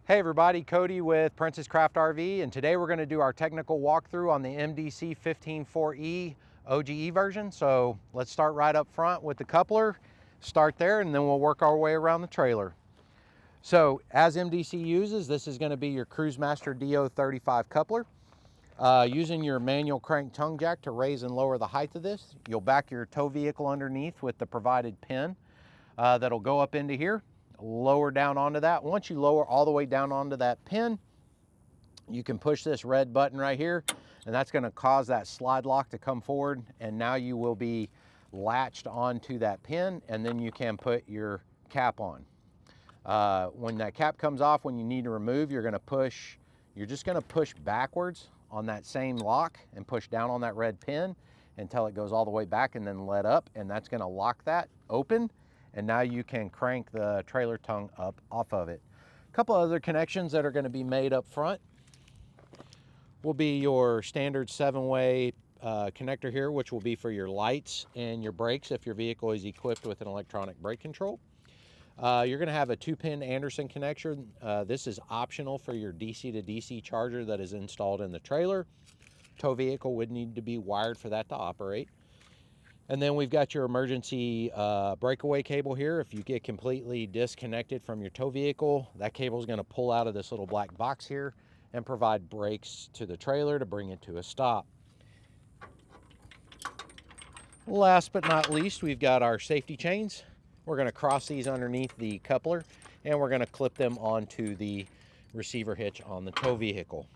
Hey everybody, Cody with Princess Craft RV, and today we're going to do our technical walkthrough on the MDC 15-4E OGE version. So let's start right up front with the coupler, start there, and then we'll work our way around the trailer. So as MDC uses, this is going to be your Cruisemaster DO35 coupler. Using your manual crank tongue jack to raise and lower the height of this, you'll back your tow vehicle underneath with the provided pin that'll go up into here. Lower down onto that. Once you lower all the way down onto that pin, you can push this red button right here, and that's going to cause that slide lock to come forward, and now you will be latched onto that pin, and then you can put your cap on. When that cap comes off, when you need to remove, you're just going to push backwards on that same lock and push down on that red pin until it goes all the way back and then let up, and that's going to lock that open. And now you can crank the trailer tongue up off of it. A couple other connections that are going to be made up front will be your standard 7-way connector here, which will be for your lights and your brakes if your vehicle is equipped with an electronic brake control. You're going to have a 2-pin Anderson connector. This is optional for your DC to DC charger that is installed in the trailer. Tow vehicle would need to be wired for that to operate. And then we've got your emergency breakaway cable here. If you get completely disconnected from your tow vehicle, that cable is going to pull out of this little black box here and provide brakes to the trailer to bring it to a stop. Last but not least, we've got our safety chains. We're going to cross these underneath the coupler, and we're going to clip them onto the receiver hitch on the tow vehicle.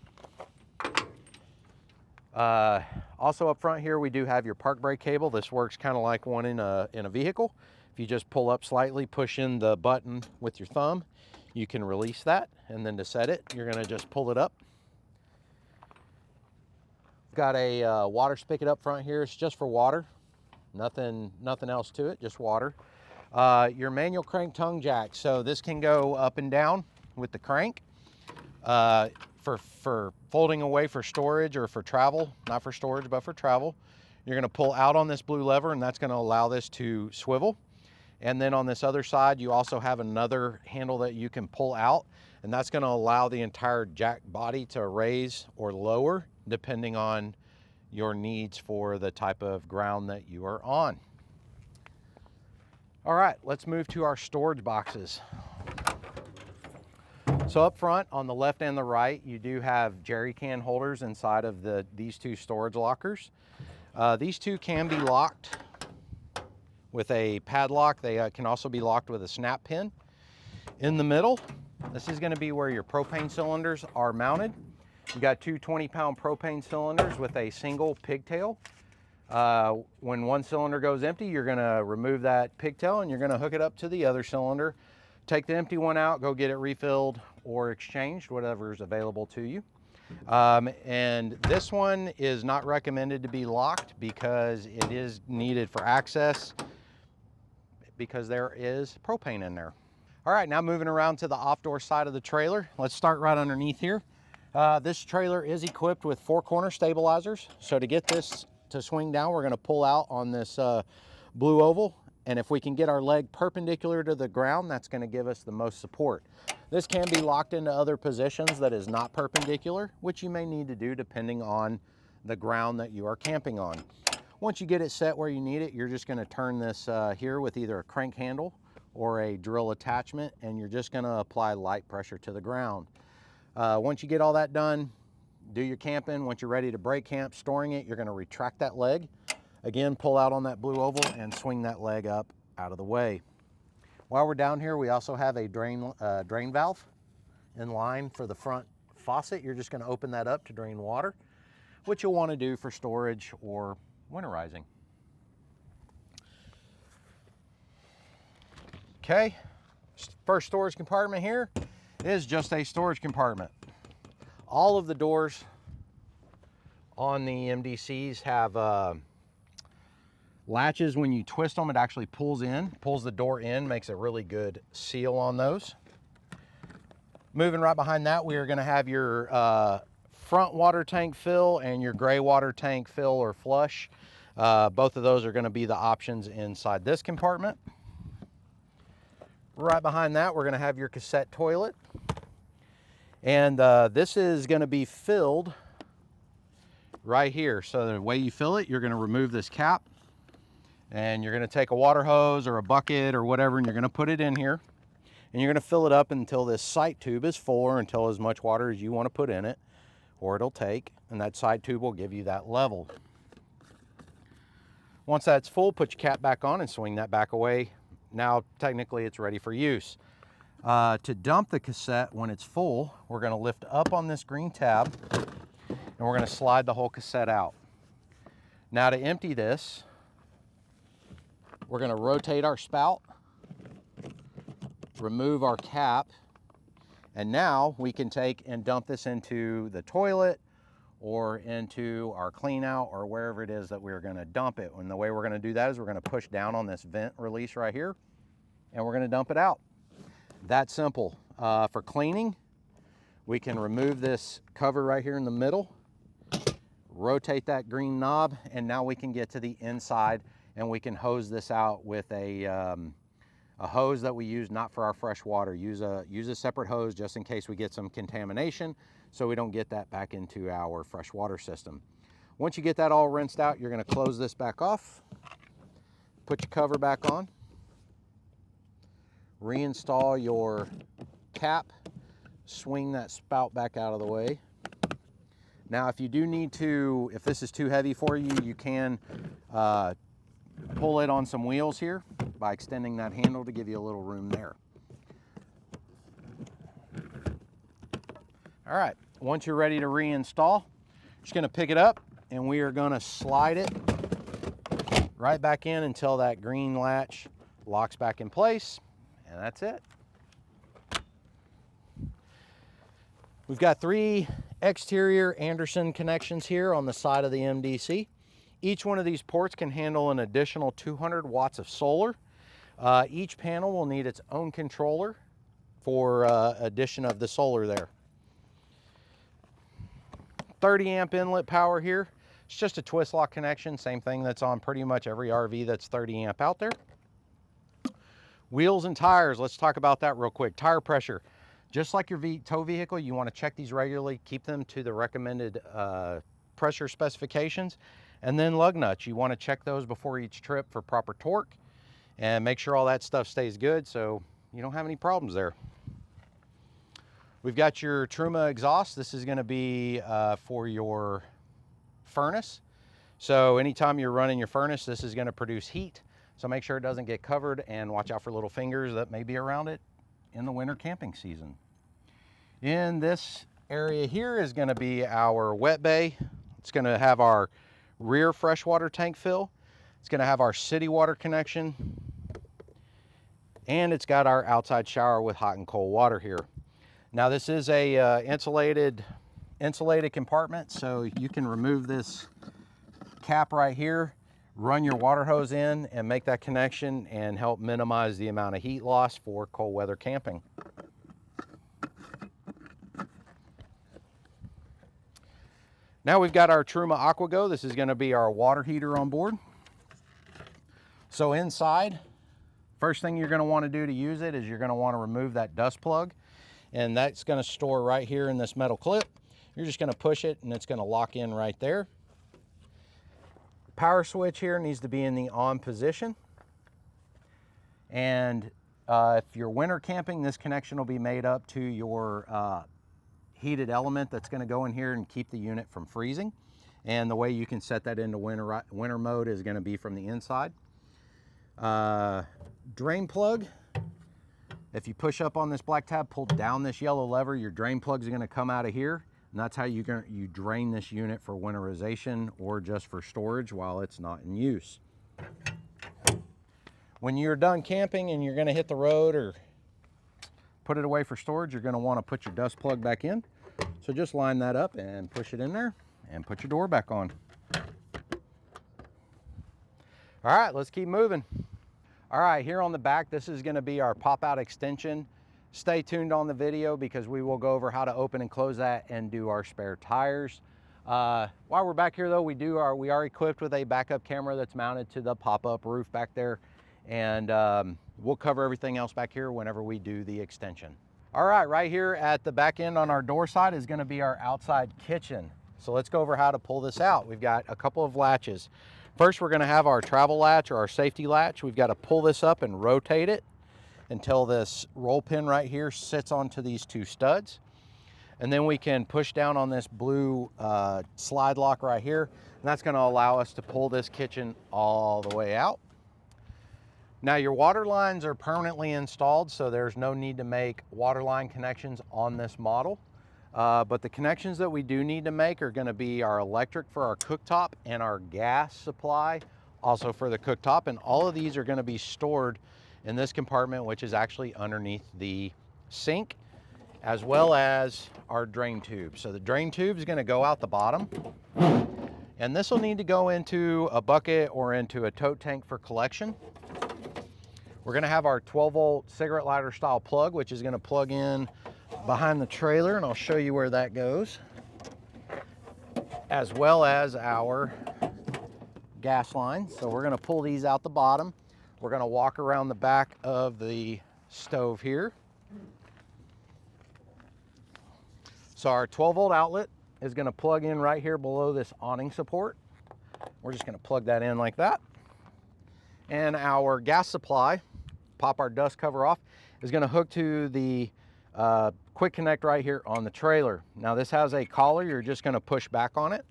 Also up front here, we do have your park brake cable. This works kind of like one in a vehicle. If you just pull up slightly, push in the button with your thumb, you can release that, and then to set it, you're going to just pull it up. Got a water spigot up front here. It's just for water, nothing else to it, just water. Your manual crank tongue jack, so this can go up and down with the crank. For folding away for storage or for travel, not for storage, but for travel. You're going to pull out on this blue lever, and that's going to allow this to swivel. And then on this other side, you also have another handle that you can pull out, and that's going to allow the entire jack body to raise or lower depending on your needs for the type of ground that you are on. All right, let's move to our storage boxes. So up front, on the left and the right, you do have jerry can holders inside of these two storage lockers. These two can be locked with a padlock. They can also be locked with a snap pin. In the middle, this is going to be where your propane cylinders are mounted. You got two 20-pound propane cylinders with a single pigtail. When one cylinder goes empty, you're going to remove that pigtail and you're going to hook it up to the other cylinder. Take the empty one out, go get it refilled or exchanged, whatever is available to you. And this one is not recommended to be locked because it is needed for access because there is propane in there. All right, now moving around to the off-door side of the trailer. Let's start right underneath here. This trailer is equipped with 4-corner stabilizers. So to get this to swing down, we're going to pull out on this blue oval. And if we can get our leg perpendicular to the ground, that's going to give us the most support. This can be locked into other positions that is not perpendicular, which you may need to do depending on the ground that you are camping on. Once you get it set where you need it, you're just going to turn this here with either a crank handle or a drill attachment, and you're just going to apply light pressure to the ground. Once you get all that done, do your camping. Once you're ready to break camp, storing it, you're going to retract that leg. Again, pull out on that blue oval and swing that leg up out of the way. While we're down here, we also have a drain valve in line for the front faucet. You're just going to open that up to drain water, which you'll want to do for storage or winterizing. Okay, first storage compartment here is just a storage compartment. All of the doors on the MDCs have latches. When you twist them, it actually pulls the door in, makes a really good seal on those. Moving right behind that, we are going to have your front water tank fill and your gray water tank fill or flush. Both of those are going to be the options inside this compartment. Right behind that, we're going to have your cassette toilet. And this is going to be filled right here. So the way you fill it, you're going to remove this cap, and you're going to take a water hose or a bucket or whatever, and you're going to put it in here, and you're going to fill it up until this sight tube is full, or until as much water as you want to put in it, or it'll take, and that sight tube will give you that level. Once that's full, put your cap back on and swing that back away. Now technically it's ready for use. To dump the cassette when it's full, we're going to lift up on this green tab, and we're going to slide the whole cassette out. Now to empty this, we're going to rotate our spout, remove our cap, and now we can take and dump this into the toilet or into our clean out or wherever it is that we're going to dump it. And the way we're going to do that is we're going to push down on this vent release right here, and we're going to dump it out. That simple. For cleaning, we can remove this cover right here in the middle, rotate that green knob, and now we can get to the inside, and we can hose this out with a hose that we use not for our fresh water. Use a separate hose just in case we get some contamination, so we don't get that back into our fresh water system. Once you get that all rinsed out, you're going to close this back off, put your cover back on, reinstall your cap, swing that spout back out of the way. Now if you do need to, if this is too heavy for you, you can pull it on some wheels here by extending that handle to give you a little room there. All right, once you're ready to reinstall, just going to pick it up, and we are going to slide it right back in until that green latch locks back in place, and that's it. We've got 3 exterior Anderson connections here on the side of the MDC. Each one of these ports can handle an additional 200 watts of solar. Each panel will need its own controller for addition of the solar there. 30 amp inlet power here. It's just a twist lock connection, same thing that's on pretty much every RV that's 30 amp out there. Wheels and tires, let's talk about that real quick. Tire pressure. Just like your tow vehicle, you want to check these regularly, keep them to the recommended pressure specifications. And then lug nuts, you want to check those before each trip for proper torque, and make sure all that stuff stays good so you don't have any problems there. We've got your Truma exhaust. This is going to be for your furnace. So anytime you're running your furnace, this is going to produce heat. So make sure it doesn't get covered, and watch out for little fingers that may be around it in the winter camping season. In this area here is going to be our wet bay. It's going to have our rear freshwater tank fill. It's going to have our city water connection, and it's got our outside shower with hot and cold water here. Now this is a insulated compartment, so you can remove this cap right here, run your water hose in, and make that connection and help minimize the amount of heat loss for cold weather camping. Now we've got our Truma AquaGo. This is going to be our water heater on board. So inside, first thing you're going to want to do to use it is you're going to want to remove that dust plug, and that's going to store right here in this metal clip. You're just going to push it, and it's going to lock in right there. Power switch here needs to be in the on position. And if you're winter camping, this connection will be made up to your heated element that's going to go in here and keep the unit from freezing. And the way you can set that into winter mode is going to be from the inside. Drain plug. If you push up on this black tab, pull down this yellow lever, your drain plugs are going to come out of here. And that's how you drain this unit for winterization or just for storage while it's not in use. When you're done camping and you're going to hit the road or put it away for storage, you're going to want to put your dust plug back in. So just line that up and push it in there and put your door back on. All right, let's keep moving. All right, here on the back, this is going to be our pop-out extension. Stay tuned on the video because we will go over how to open and close that and do our spare tires. While we're back here though, we are equipped with a backup camera that's mounted to the pop-up roof back there, and we'll cover everything else back here whenever we do the extension. All right, right here at the back end on our door side is gonna be our outside kitchen. So let's go over how to pull this out. We've got a couple of latches. First, we're gonna have our travel latch or our safety latch. We've got to pull this up and rotate it until this roll pin right here sits onto these two studs. And then we can push down on this blue slide lock right here. And that's gonna allow us to pull this kitchen all the way out. Now your water lines are permanently installed, so there's no need to make water line connections on this model. But the connections that we do need to make are gonna be our electric for our cooktop and our gas supply also for the cooktop. And all of these are gonna be stored in this compartment, which is actually underneath the sink, as well as our drain tube. So the drain tube is gonna go out the bottom, and this will need to go into a bucket or into a tote tank for collection. We're gonna have our 12-volt cigarette lighter style plug, which is gonna plug in behind the trailer, and I'll show you where that goes, as well as our gas line. So we're gonna pull these out the bottom. We're gonna walk around the back of the stove here. So our 12-volt outlet is gonna plug in right here below this awning support. We're just gonna plug that in like that. And our gas supply, pop our dust cover off, is gonna hook to the quick connect right here on the trailer. Now this has a collar. You're just gonna push back on it,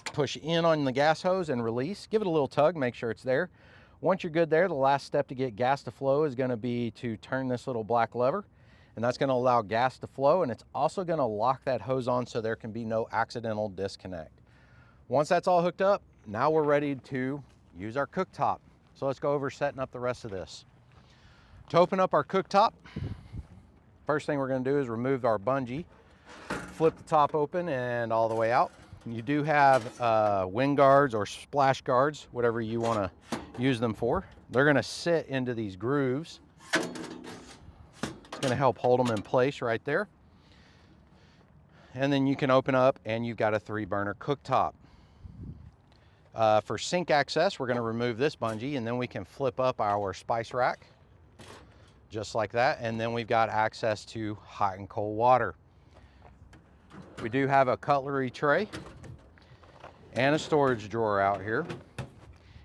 push in on the gas hose and release. Give it a little tug, make sure it's there. Once you're good there, the last step to get gas to flow is gonna be to turn this little black lever, and that's gonna allow gas to flow, and it's also gonna lock that hose on so there can be no accidental disconnect. Once that's all hooked up, now we're ready to use our cooktop. So let's go over setting up the rest of this. To open up our cooktop, first thing we're gonna do is remove our bungee, flip the top open and all the way out. You do have wind guards or splash guards, whatever you wanna use them for. They're gonna sit into these grooves. It's gonna help hold them in place right there. And then you can open up and you've got a 3-burner cooktop. For sink access, we're gonna remove this bungee, and then we can flip up our spice rack, just like that. And then we've got access to hot and cold water. We do have a cutlery tray and a storage drawer out here.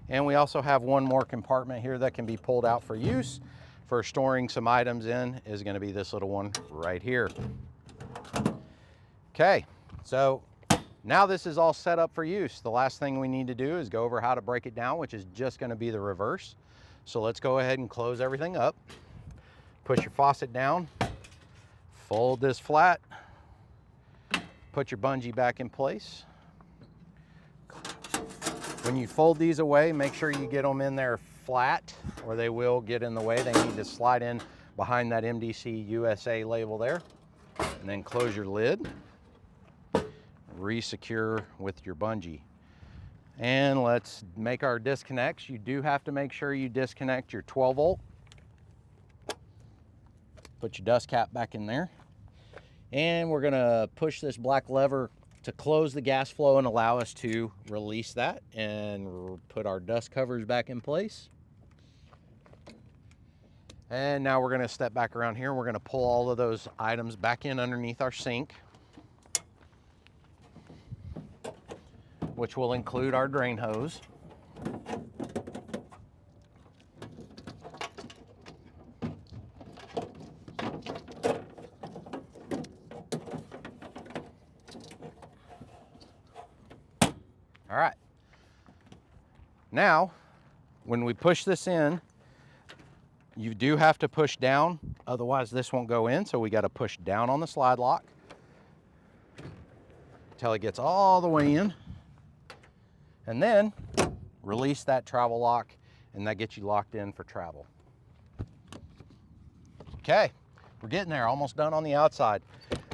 And we also have one more compartment here that can be pulled out for use. For storing some items in is gonna be this little one right here. Okay, so now this is all set up for use. The last thing we need to do is go over how to break it down, which is just gonna be the reverse. So let's go ahead and close everything up. Push your faucet down, fold this flat, put your bungee back in place. When you fold these away, make sure you get them in there flat or they will get in the way. They need to slide in behind that MDC USA label there. And then close your lid, re-secure with your bungee. And let's make our disconnects. You do have to make sure you disconnect your 12-volt. Put your dust cap back in there. And we're gonna push this black lever to close the gas flow and allow us to release that and put our dust covers back in place. And now we're gonna step back around here. We're gonna pull all of those items back in underneath our sink, which will include our drain hose. All right. Now, when we push this in, you do have to push down, otherwise this won't go in. So we got to push down on the slide lock until it gets all the way in. And then release that travel lock, and that gets you locked in for travel. Okay, we're getting there, almost done on the outside.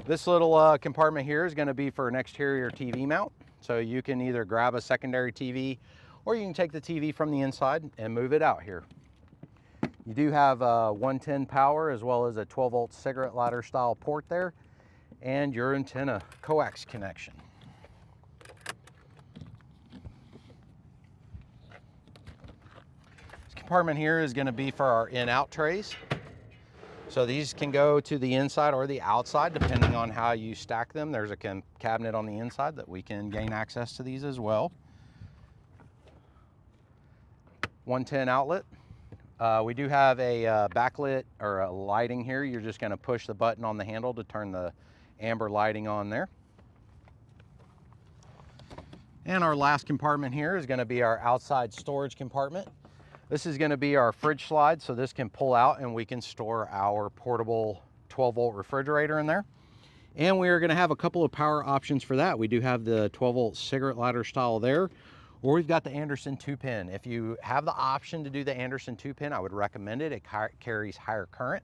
This little compartment here is gonna be for an exterior TV mount. So you can either grab a secondary TV or you can take the TV from the inside and move it out here. You do have 110 power as well as a 12-volt cigarette lighter style port there, and your antenna coax connection. This compartment here is going to be for our in-out trays. So these can go to the inside or the outside depending on how you stack them. There's a cabinet on the inside that we can gain access to these as well. 110 outlet. We do have a backlit or a lighting here. You're just going to push the button on the handle to turn the amber lighting on there. And our last compartment here is going to be our outside storage compartment. This is going to be our fridge slide, so this can pull out and we can store our portable 12-volt refrigerator in there. And we are going to have a couple of power options for that. We do have the 12-volt cigarette lighter style there, or we've got the Anderson 2-pin. If you have the option to do the Anderson 2-pin, I would recommend it. It carries higher current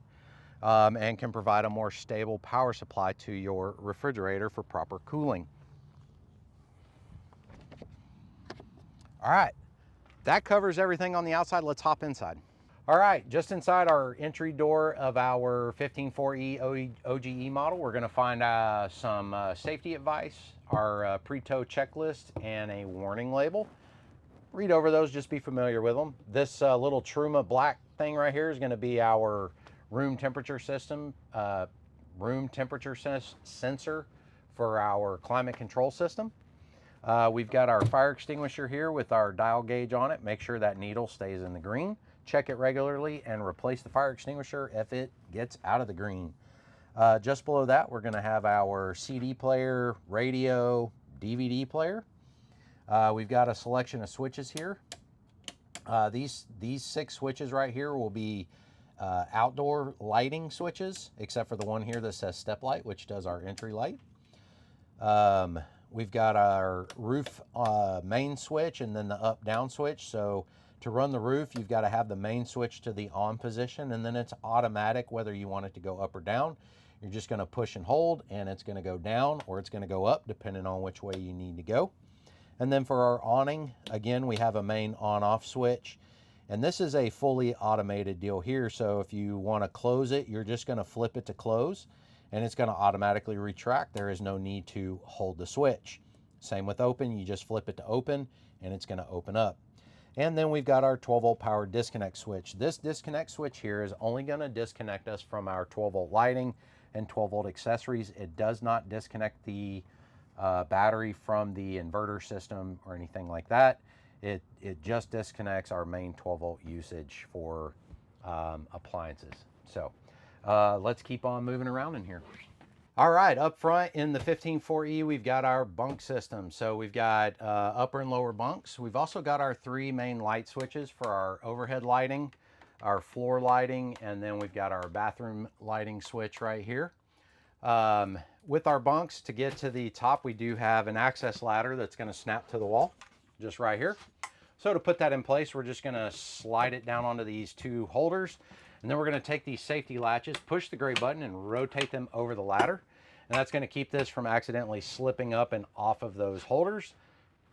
and can provide a more stable power supply to your refrigerator for proper cooling. All right. That covers everything on the outside. Let's hop inside. All right, just inside our entry door of our 15-4E OGE model, we're gonna find some safety advice, our pre-tow checklist, and a warning label. Read over those, just be familiar with them. This little Truma black thing right here is gonna be our room temperature system, sensor for our climate control system. We've got our fire extinguisher here with our dial gauge on it. Make sure that needle stays in the green. Check it regularly and replace the fire extinguisher if it gets out of the green. Just below that, we're going to have our CD player, radio, DVD player. We've got a selection of switches here. These 6 switches right here will be outdoor lighting switches, except for the one here that says step light, which does our entry light. We've got our roof main switch and then the up down switch. So to run the roof, you've got to have the main switch to the on position, and then it's automatic whether you want it to go up or down. You're just going to push and hold, and it's going to go down or it's going to go up depending on which way you need to go. And then for our awning, again, we have a main on-off switch. And this is a fully automated deal here. So if you want to close it, you're just going to flip it to close, and it's going to automatically retract. There is no need to hold the switch. Same with open, you just flip it to open and it's going to open up. And then we've got our 12-volt power disconnect switch. This disconnect switch here is only going to disconnect us from our 12-volt lighting and 12-volt accessories. It does not disconnect the battery from the inverter system or anything like that. It just disconnects our main 12-volt usage for appliances. So let's keep on moving around in here. All right, up front in the 15-4E, we've got our bunk system. So we've got upper and lower bunks. We've also got our 3 main light switches for our overhead lighting, our floor lighting, and then we've got our bathroom lighting switch right here. With our bunks, to get to the top, we do have an access ladder that's going to snap to the wall, just right here. So to put that in place, we're just going to slide it down onto these 2 holders. And then we're going to take these safety latches, push the gray button, and rotate them over the ladder. And that's going to keep this from accidentally slipping up and off of those holders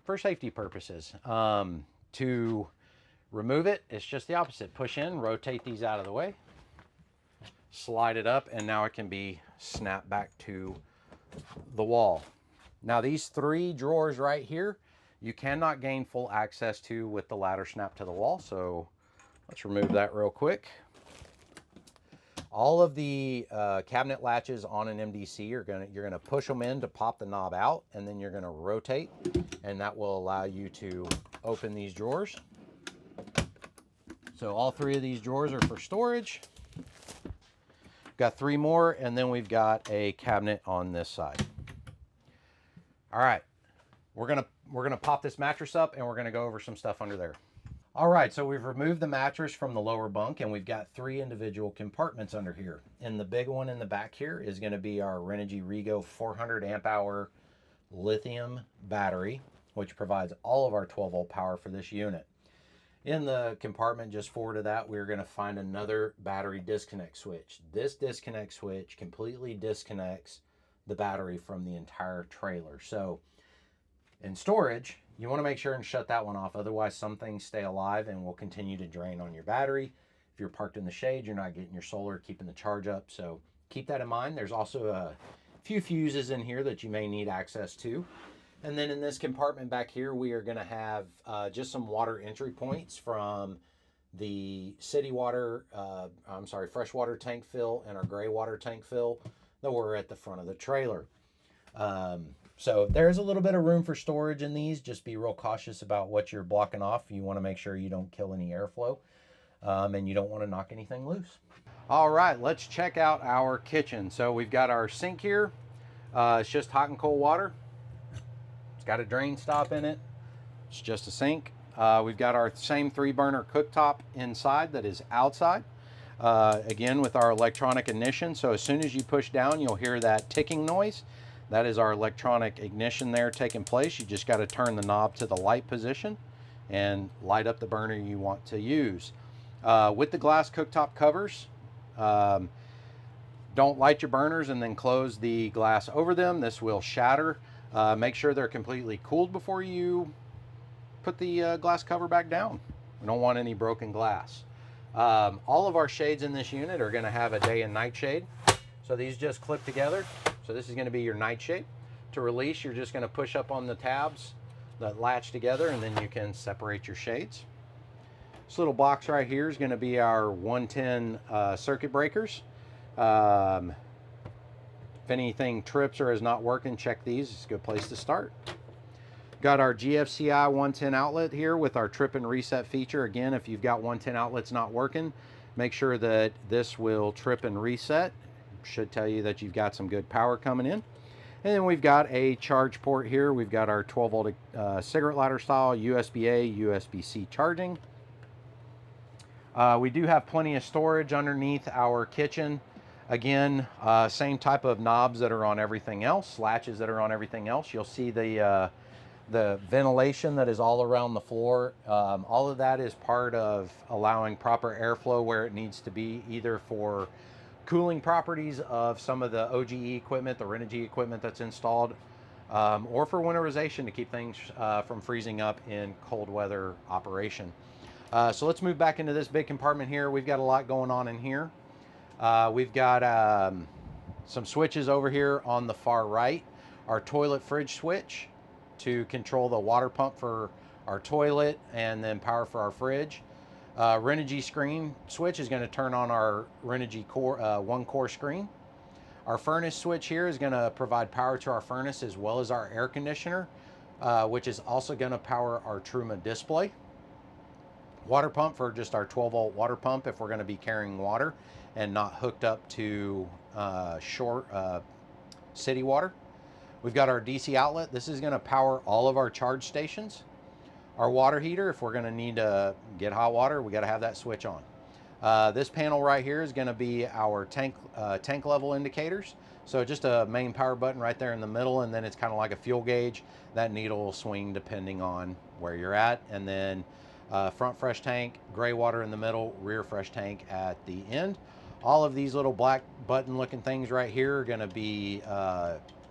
for safety purposes. To remove it, it's just the opposite. Push in, rotate these out of the way, slide it up, and now it can be snapped back to the wall. Now these 3 drawers right here, you cannot gain full access to with the ladder snap to the wall. So let's remove that real quick. All of the cabinet latches on an MDC you're gonna push them in to pop the knob out, and then you're gonna rotate, and that will allow you to open these drawers. So all 3 of these drawers are for storage. Got 3 more, and then we've got a cabinet on this side. All right, we're gonna pop this mattress up, and we're gonna go over some stuff under there. All right, so we've removed the mattress from the lower bunk, and we've got 3 individual compartments under here. And the big one in the back here is going to be our Renogy Rego 400 amp hour lithium battery, which provides all of our 12-volt power for this unit. In the compartment just forward of that, we're going to find another battery disconnect switch. This disconnect switch completely disconnects the battery from the entire trailer. So in storage, you want to make sure and shut that one off. Otherwise, some things stay alive and will continue to drain on your battery. If you're parked in the shade, you're not getting your solar, keeping the charge up. So keep that in mind. There's also a few fuses in here that you may need access to. And then in this compartment back here, we are going to have just some water entry points from the city water, freshwater tank fill and our gray water tank fill that were at the front of the trailer. So there's a little bit of room for storage in these. Just be real cautious about what you're blocking off. You want to make sure you don't kill any airflow, and you don't want to knock anything loose. All right, let's check out our kitchen. So we've got our sink here. It's just hot and cold water. It's got a drain stop in it. It's just a sink. We've got our same 3-burner cooktop inside that is outside. Again, with our electronic ignition. So as soon as you push down, you'll hear that ticking noise. That is our electronic ignition there taking place. You just got to turn the knob to the light position and light up the burner you want to use. With the glass cooktop covers, don't light your burners and then close the glass over them. This will shatter. Make sure they're completely cooled before you put the glass cover back down. We don't want any broken glass. All of our shades in this unit are going to have a day and night shade. So these just clip together. So this is going to be your night shade. To release, you're just going to push up on the tabs that latch together, and then you can separate your shades. This little box right here is going to be our 110 circuit breakers. If anything trips or is not working, check these. It's a good place to start. Got our GFCI 110 outlet here with our trip and reset feature. Again, if you've got 110 outlets not working, make sure that this will trip and reset. Should tell you that you've got some good power coming in. And then we've got a charge port here. We've got our 12-volt cigarette lighter style USB-A, USB-C charging. We do have plenty of storage underneath our kitchen. Again, same type of knobs that are on everything else, latches that are on everything else. You'll see the ventilation that is all around the floor. All of that is part of allowing proper airflow where it needs to be, either for cooling properties of some of the OGE equipment, the Renogy equipment that's installed, or for winterization to keep things from freezing up in cold weather operation. So let's move back into this big compartment here. We've got a lot going on in here. We've got some switches over here on the far right. Our toilet fridge switch to control the water pump for our toilet and then power for our fridge. Renogy screen switch is going to turn on our Renogy core, 1-core screen. Our furnace switch here is going to provide power to our furnace as well as our air conditioner, which is also going to power our Truma display. Water pump for just our 12-volt water pump if we're going to be carrying water and not hooked up to city water. We've got our DC outlet. This is going to power all of our charge stations. Our water heater, if we're going to need to get hot water, we got to have that switch on. This panel right here is going to be our tank level indicators. So just a main power button right there in the middle, and then it's kind of like a fuel gauge. That needle will swing depending on where you're at. And then front fresh tank, gray water in the middle, rear fresh tank at the end. All of these little black button looking things right here are going to be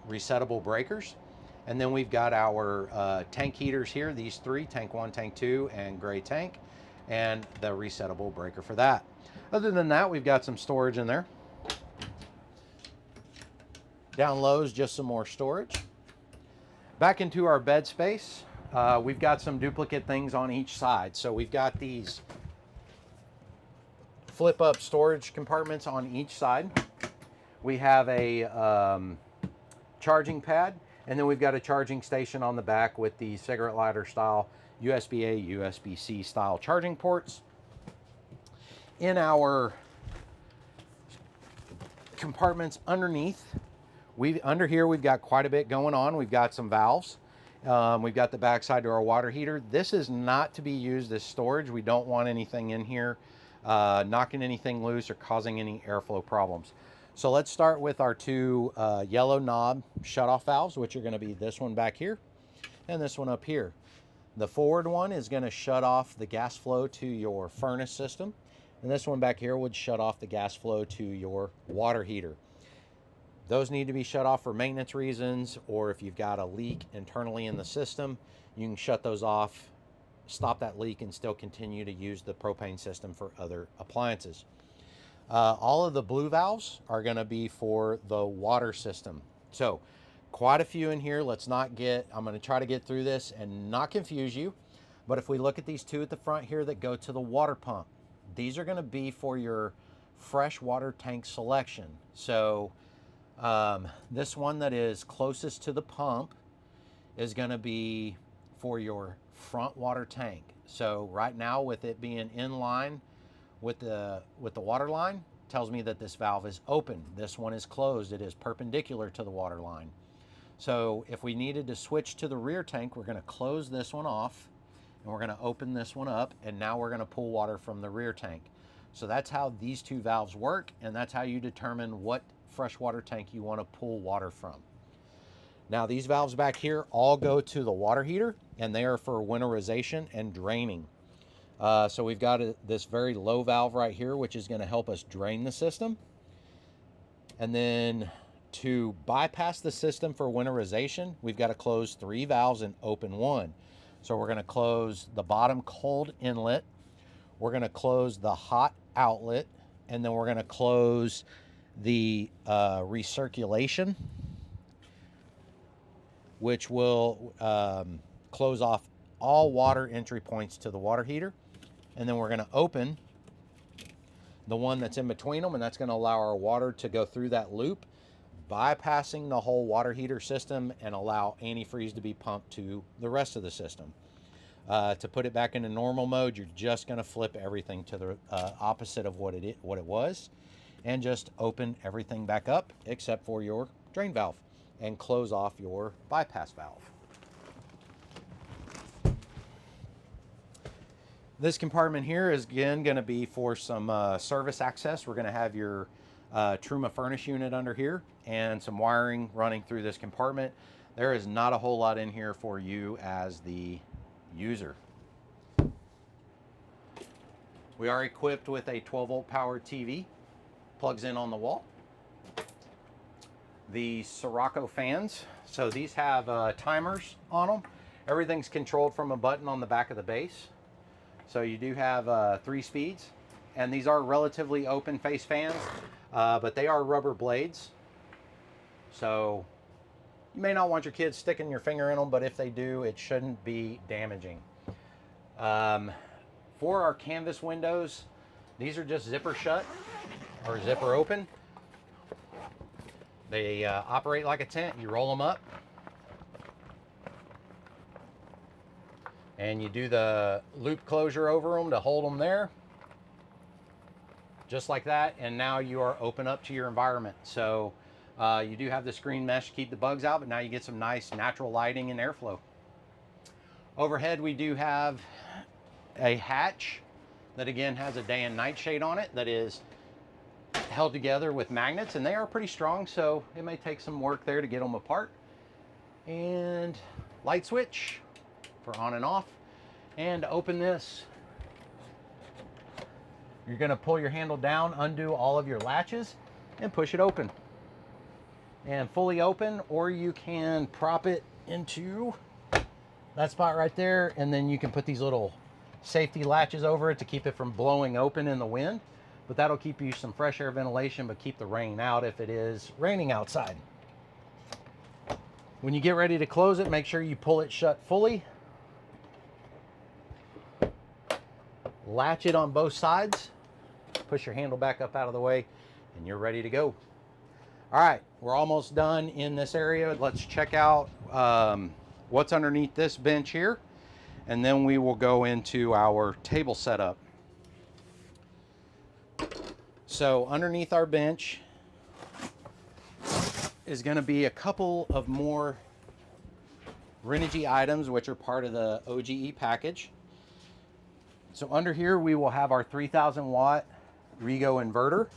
resettable breakers. And then we've got our tank heaters here, these 3, tank 1, tank 2, and gray tank, and the resettable breaker for that. Other than that, we've got some storage in there. Down low is just some more storage. Back into our bed space, we've got some duplicate things on each side. So we've got these flip up storage compartments on each side. We have a charging pad, and then we've got a charging station on the back with the cigarette lighter style USB-A, USB-C style charging ports. In our compartments underneath, under here we've got quite a bit going on. We've got some valves. We've got the backside to our water heater. This is not to be used as storage. We don't want anything in here knocking anything loose or causing any airflow problems. So let's start with our 2 yellow knob shutoff valves, which are going to be this one back here and this one up here. The forward one is going to shut off the gas flow to your furnace system, and this one back here would shut off the gas flow to your water heater. Those need to be shut off for maintenance reasons, or if you've got a leak internally in the system, you can shut those off, stop that leak, and still continue to use the propane system for other appliances. All of the blue valves are going to be for the water system. So quite a few in here. I'm going to try to get through this and not confuse you. But if we look at these two at the front here that go to the water pump, these are going to be for your fresh water tank selection. So this one that is closest to the pump is going to be for your front water tank. So right now, with it being in line with the water line, tells me that this valve is open. This one is closed. It is perpendicular to the water line. So if we needed to switch to the rear tank, we're going to close this one off and we're going to open this one up, and now we're going to pull water from the rear tank. So that's how these two valves work, and that's how you determine what freshwater tank you want to pull water from. Now these valves back here all go to the water heater, and they are for winterization and draining. So we've got this very low valve right here, which is going to help us drain the system. And then to bypass the system for winterization, we've got to close 3 valves and open 1. So we're going to close the bottom cold inlet, we're going to close the hot outlet, and then we're going to close the recirculation, which will close off all water entry points to the water heater. And then we're going to open the one that's in between them, and that's going to allow our water to go through that loop, bypassing the whole water heater system and allow antifreeze to be pumped to the rest of the system. To put it back into normal mode, you're just going to flip everything to the opposite of what it was, and just open everything back up except for your drain valve, and close off your bypass valve. This compartment here is again going to be for some service access. We're going to have your Truma furnace unit under here and some wiring running through this compartment. There is not a whole lot in here for you as the user. We are equipped with a 12-volt powered TV, plugs in on the wall. The Sirocco fans, so these have timers on them. Everything's controlled from a button on the back of the base. So you do have 3 speeds, and these are relatively open face fans, but they are rubber blades. So you may not want your kids sticking your finger in them, but if they do, it shouldn't be damaging. For our canvas windows, these are just zipper shut or zipper open. They operate like a tent. You roll them up, and you do the loop closure over them to hold them there, just like that, and now you are open up to your environment. So you do have the screen mesh to keep the bugs out, but now you get some nice natural lighting and airflow. Overhead, we do have a hatch that again has a day and night shade on it that is held together with magnets, and they are pretty strong, so it may take some work there to get them apart. And light switch for on and off. And to open this, you're going to pull your handle down, undo all of your latches, and push it open. And fully open, or you can prop it into that spot right there, and then you can put these little safety latches over it to keep it from blowing open in the wind. But that'll keep you some fresh air ventilation, but keep the rain out if it is raining outside. When you get ready to close it, make sure you pull it shut fully. Latch it on both sides. Push your handle back up out of the way, and you're ready to go. All right, we're almost done in this area. Let's check out what's underneath this bench here, and then we will go into our table setup. So underneath our bench is going to be a couple of more Renogy items, which are part of the OGE package. So under here we will have our 3000 watt Rego inverter.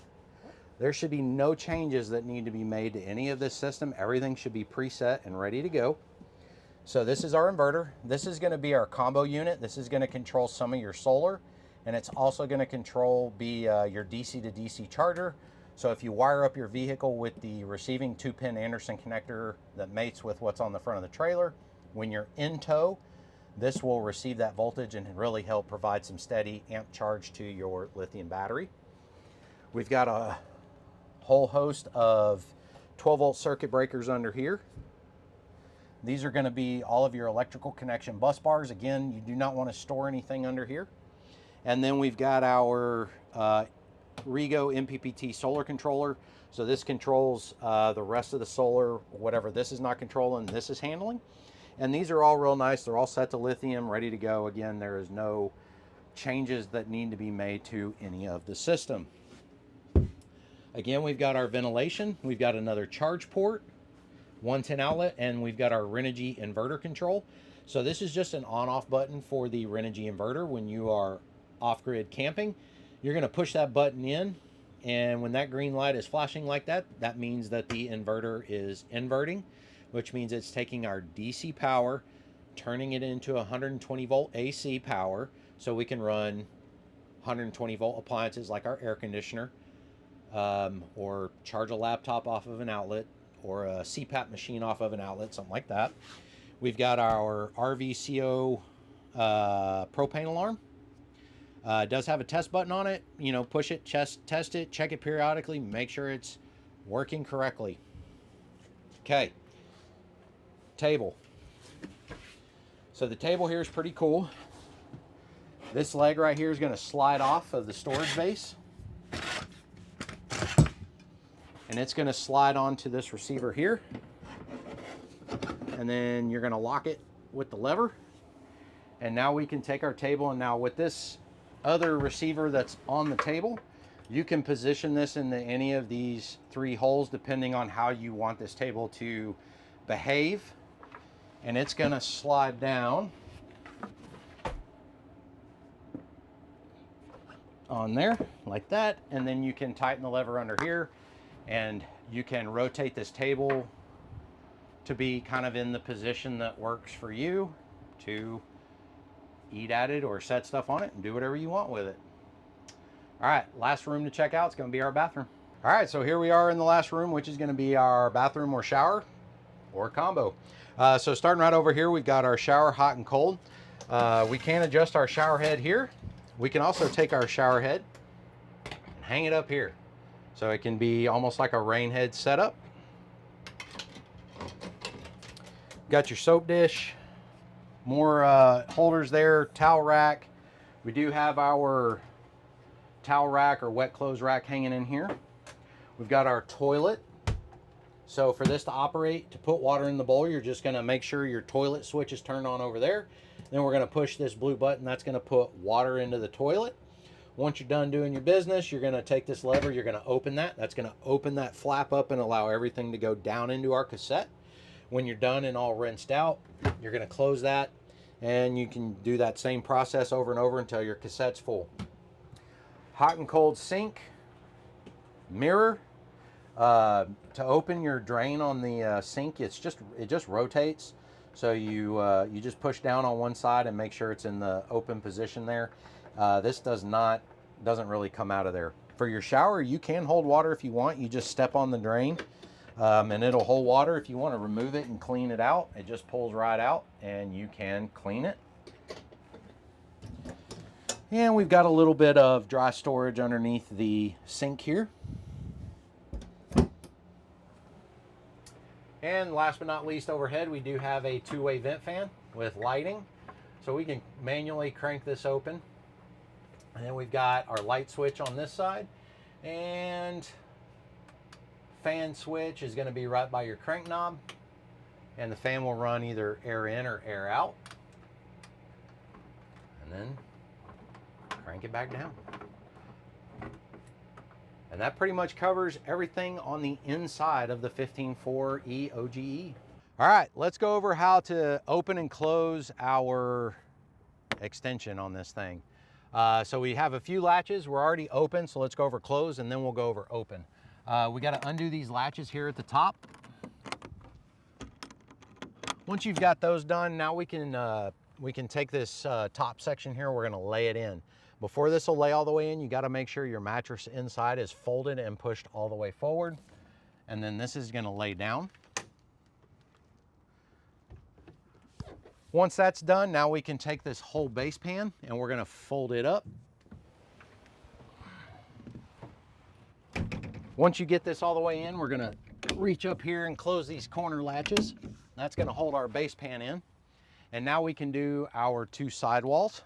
There should be no changes that need to be made to any of this system. Everything should be preset and ready to go. So this is our inverter. This is going to be our combo unit. This is going to control some of your solar, and it's also going to control your DC to DC charger. So if you wire up your vehicle with the receiving 2-pin Anderson connector that mates with what's on the front of the trailer, when you're in tow, this will receive that voltage and really help provide some steady amp charge to your lithium battery. We've got a whole host of 12-volt circuit breakers under here. These are going to be all of your electrical connection bus bars. Again, you do not want to store anything under here. And then we've got our Rigo MPPT solar controller. So this controls the rest of the solar, whatever this is not controlling, this is handling. And these are all real nice. They're all set to lithium, ready to go. Again, there is no changes that need to be made to any of the system. Again, we've got our ventilation. We've got another charge port, 110 outlet, and we've got our Renogy inverter control. So this is just an on-off button for the Renogy inverter. When you are off-grid camping, you're going to push that button in, and when that green light is flashing like that, that means that the inverter is inverting, which means it's taking our DC power, turning it into 120 volt AC power, so we can run 120 volt appliances like our air conditioner, or charge a laptop off of an outlet, or a CPAP machine off of an outlet, something like that. We've got our RVCO propane alarm. It does have a test button on it. You know, push it, test it, check it periodically, make sure it's working correctly. Okay, table. So the table here is pretty cool. This leg right here is going to slide off of the storage base, and it's going to slide onto this receiver here, and then you're going to lock it with the lever, and now we can take our table, and now with this other receiver that's on the table, you can position this into any of these 3 holes depending on how you want this table to behave, and it's going to slide down on there like that, and then you can tighten the lever under here, and you can rotate this table to be kind of in the position that works for you to eat at it or set stuff on it and do whatever you want with it. All right, last room to check out is going to be our bathroom. All right, so here we are in the last room, which is going to be our bathroom or shower or combo. So starting right over here, we've got our shower, hot and cold. We can adjust our shower head here. We can also take our shower head and hang it up here, so it can be almost like a rain head setup. Got your soap dish, more holders there, towel rack. We do have our towel rack or wet clothes rack hanging in here. We've got our toilet. So for this to operate, to put water in the bowl, you're just gonna make sure your toilet switch is turned on over there. Then we're gonna push this blue button, that's gonna put water into the toilet. Once you're done doing your business, you're gonna take this lever, you're gonna open that. That's gonna open that flap up and allow everything to go down into our cassette. When you're done and all rinsed out, you're gonna close that, and you can do that same process over and over until your cassette's full. Hot and cold sink, mirror. To open your drain on the sink, it just rotates. So you just push down on one side and make sure it's in the open position there. This doesn't really come out of there. For your shower, you can hold water if you want. You just step on the drain, and it'll hold water. If you want to remove it and clean it out, it just pulls right out and you can clean it. And we've got a little bit of dry storage underneath the sink here. And last but not least, overhead, we do have a 2-way vent fan with lighting. So we can manually crank this open. And then we've got our light switch on this side. And fan switch is going to be right by your crank knob. And the fan will run either air in or air out. And then crank it back down. And that pretty much covers everything on the inside of the 15-4E OGE. All right, let's go over how to open and close our extension on this thing. So we have a few latches. We're already open, so let's go over close and then we'll go over open. We got to undo these latches here at the top. Once you've got those done, now we can take this top section here, we're gonna lay it in. Before this will lay all the way in, you gotta make sure your mattress inside is folded and pushed all the way forward. And then this is gonna lay down. Once that's done, now we can take this whole base pan and we're gonna fold it up. Once you get this all the way in, we're gonna reach up here and close these corner latches. That's going to hold our base pan in. And now we can do our 2 sidewalls.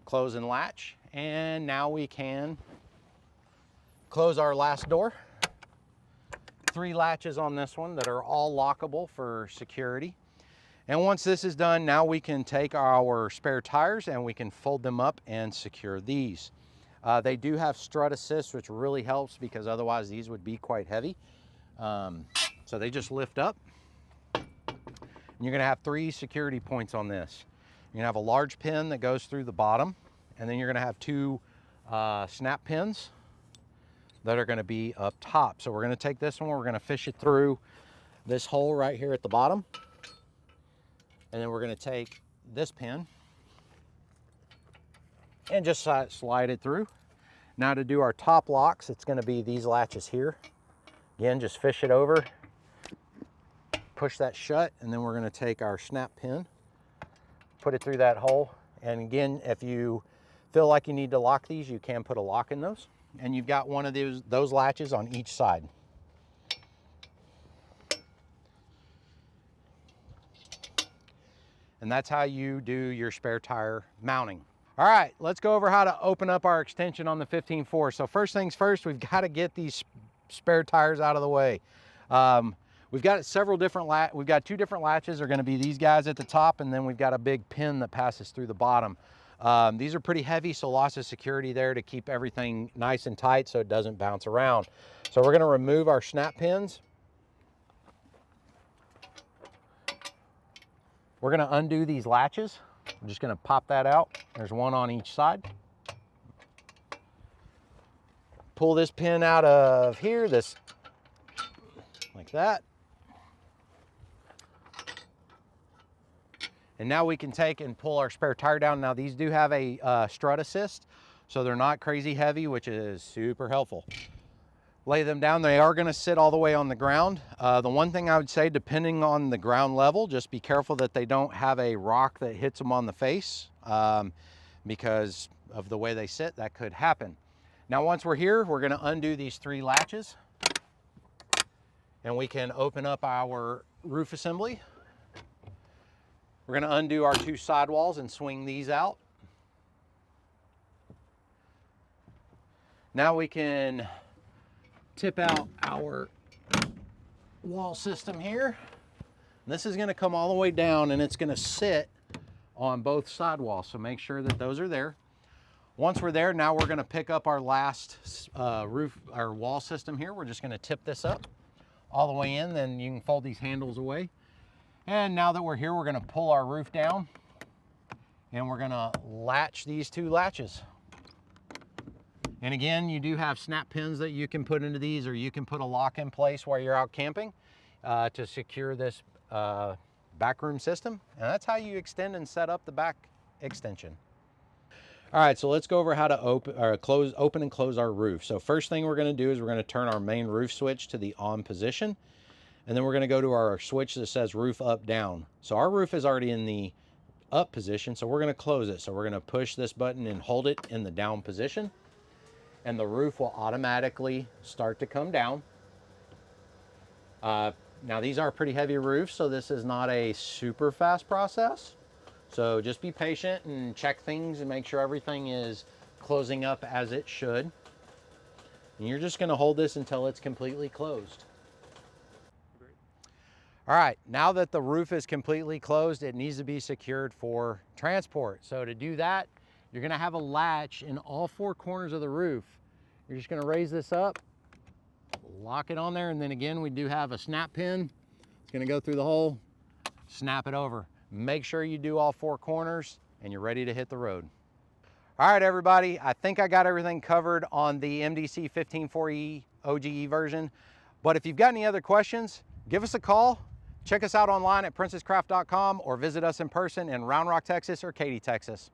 Close and latch. And now we can close our last door. 3 latches on this one that are all lockable for security. And once this is done, now we can take our spare tires and we can fold them up and secure these. They do have strut assist, which really helps because otherwise these would be quite heavy. So they just lift up. And you're gonna have 3 security points on this. You're gonna have a large pin that goes through the bottom, and then you're gonna have 2 snap pins that are gonna be up top. So we're gonna take this one, we're gonna fish it through this hole right here at the bottom. And then we're gonna take this pin and just slide it through. Now to do our top locks, it's gonna be these latches here. Again, just fish it over, push that shut, and then we're gonna take our snap pin, put it through that hole. And again, if you feel like you need to lock these, you can put a lock in those. And you've got one of those latches on each side. And that's how you do your spare tire mounting. All right, let's go over how to open up our extension on the 15-4. So first things first, we've got to get these spare tires out of the way. We've got several different we've got 2 different latches. They're going to be these guys at the top, and then we've got a big pin that passes through the bottom. These are pretty heavy, so lots of security there to keep everything nice and tight so it doesn't bounce around. So we're going to remove our snap pins. We're going to undo these latches. I'm just going to pop that out. There's one on each side. Pull this pin out of here, like that. And now we can take and pull our spare tire down. Now these do have a strut assist, so they're not crazy heavy, which is super helpful. Lay them down. They are going to sit all the way on the ground. The one thing I would say, depending on the ground level, just be careful that they don't have a rock that hits them on the face, because of the way they sit, that could happen. Now once we're here, we're going to undo these 3 latches, and we can open up our roof assembly. We're going to undo our 2 sidewalls and swing these out. Now we can tip out our wall system here. This is going to come all the way down, and it's going to sit on both sidewalls, so make sure that those are there. Once we're there, now we're going to pick up our last our wall system here. We're just going to tip this up all the way in, then you can fold these handles away. And now that we're here, we're going to pull our roof down, and we're going to latch these 2 latches. And again, you do have snap pins that you can put into these, or you can put a lock in place while you're out camping to secure this backroom system. And that's how you extend and set up the back extension. All right, so let's go over how to open and close our roof. So first thing we're going to do is we're going to turn our main roof switch to the on position. And then we're going to go to our switch that says roof up down. So our roof is already in the up position, so we're going to close it. So we're going to push this button and hold it in the down position, and the roof will automatically start to come down. Now these are pretty heavy roofs, so this is not a super fast process. So just be patient and check things and make sure everything is closing up as it should. And you're just going to hold this until it's completely closed. All right, now that the roof is completely closed, it needs to be secured for transport. So to do that, you're going to have a latch in all 4 corners of the roof. You're just going to raise this up, lock it on there, and then again, we do have a snap pin. It's going to go through the hole, snap it over. Make sure you do all 4 corners, and you're ready to hit the road. All right, everybody, I think I got everything covered on the MDC 15-4E OGE version. But if you've got any other questions, give us a call. Check us out online at princesscraft.com or visit us in person in Round Rock, Texas or Katy, Texas.